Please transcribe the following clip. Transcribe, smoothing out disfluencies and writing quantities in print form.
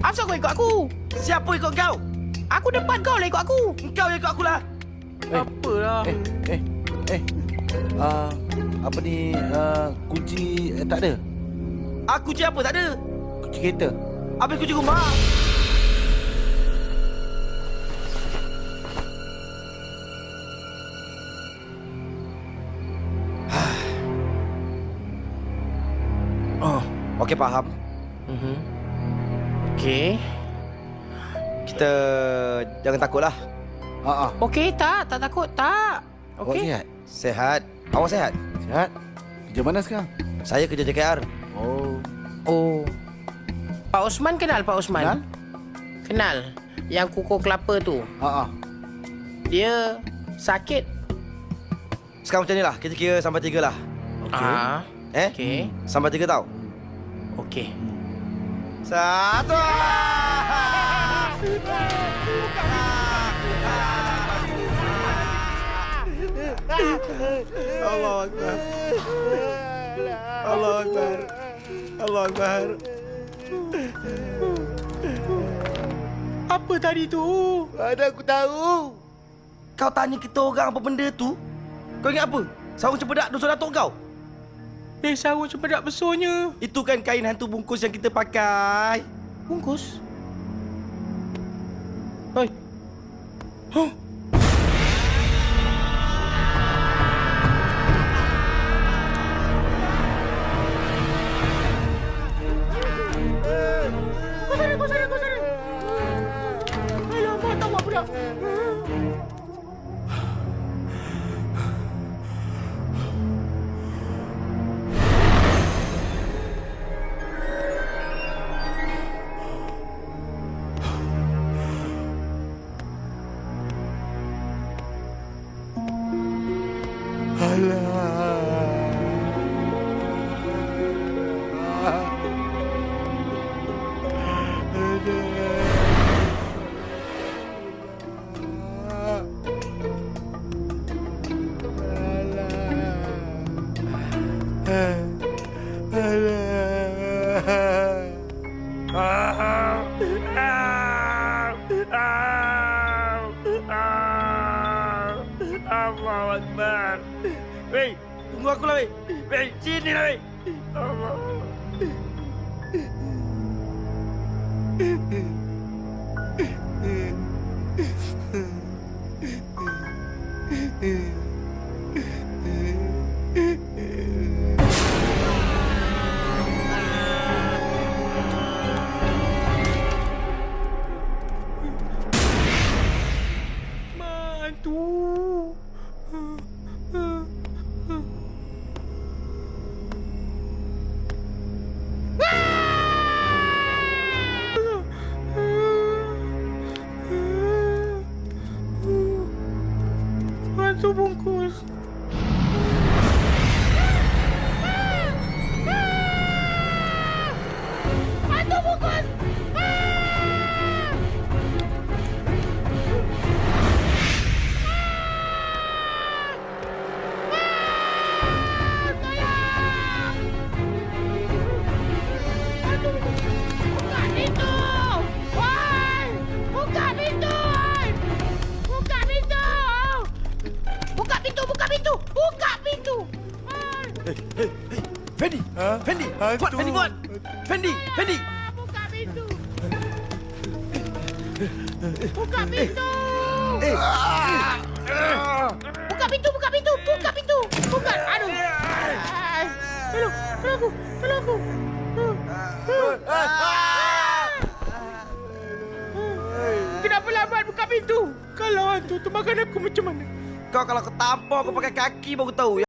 Asal kau ikut aku? Siapa ikut kau? Aku depan kau lah ikut aku. Kau yang ikut aku lah. Apalah. Apa ni, kunci tak ada? Kunci apa tak ada? Kunci kereta. Habis kunci rumah. Okey, faham. Okey. Kita jangan takutlah. Okey tak takut tak. Awak Okey. sihat? Sehat. Awak sehat? Sihat? Kerja mana sekarang? Saya kerja JKR. Oh. Pak Osman kenal Pak Osman? Kenal? Kenal. Yang kukuh kelapa tu. Dia sakit. Sekarang macam ni lah. Kita kira sampai 3 lah. Okey. Okey. Sampai 3 tau. Okey. 1. Allah Akbar. Allah Akbar. Allah Akbar. Apa tadi tu? Mana aku tahu? Kau tanya kita orang apa benda tu? Kau ingat apa? Sarung cempedak dosa datuk kau? Sarung cempedak besarnya. Itu kan kain hantu bungkus yang kita pakai. Bungkus? Hei. Huh? Kau sana. Alamak, tak buat pula. Allahu Akbar. Wei, tunggu aku lah, wei. Wei, sini lah, wei. Allah. Mantu. Hantu bungkus. Hantu bungkus. Buka pintu! Woi! Buka pintu! Buka pintu! Buka pintu! Buka pintu! Buka pintu! Fendi! Fendi! Buat, Fendi buat! Fendi! Fendi! Buka pintu! Buka pintu! Buka pintu! Buka pintu! Buka pintu! Buka! Aduh! Tolong aku! Tolong aku! Kenapa lambat buka pintu? Kalau hantu tu makan aku macam mana? Kau kalau kau tampar, kau pakai kaki baru tahu.